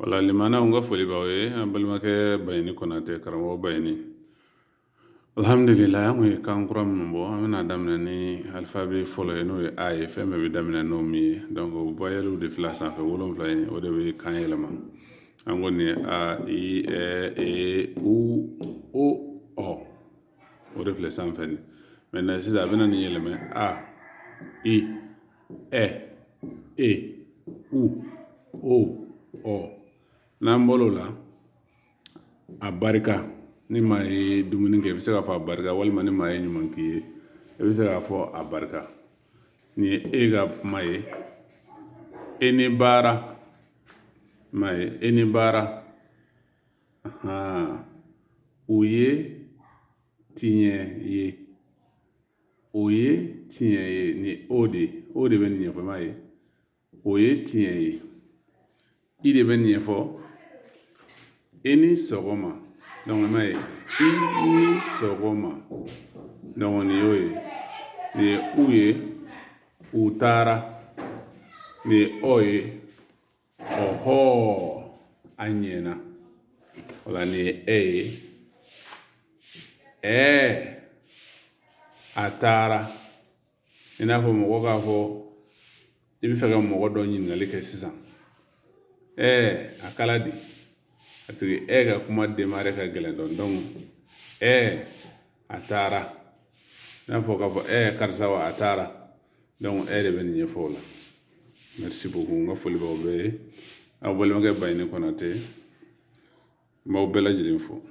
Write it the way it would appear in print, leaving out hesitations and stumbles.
wala limana unga foli bawe balmake bayni konate karamo bayni alhamdulillah ngi kankura mbo amina damna ni alphabet folo no ay femme bi damna no mi donc voyelle de flas en fait wolon fly o de be kan elema angoni a i e u o o de flas en fait maintenant c'est ça bena ni elema a i e u o nambolo la a barika ni ma ye dumuni kɛ i bɛ se k'a fɔ a barika walima ni maa ye ɲuman k'i ye i bɛ se k'a fɔ a barika ni ye e ka kuma ye e ni baara ma ye e ni baara o ye tiɲɛ ye o ye tiɲɛ ye ni o de bɛ nin ɲɛfɔ ma ye o ye tiɲɛ ye i de bɛ nin ɲɛfɔ e ni sɔgɔma donc ma ye i ni sɔgɔma donc ni y'o ye ni ye u ye u taara ni ye o ye ɔhɔ a ɲɛna wala ni ye ɛ ye a taara i n'a fɔ mɔgɔ k'a fɔ i bɛ fɛ ka mɔgɔ dɔ ɲininkali kɛ sisan a kala di parce que ka kuma démarrer ka gɛlɛn dɔn donc a taara n'a fɔ k'a fɔ karisa wa a taara donc de bɛ nin ɲɛfɔ o la merci beaucoup n ka foli b'aw bɛɛ ye aw balimakɛ Bayini Konate n b'aw bɛɛ lajɛlen fo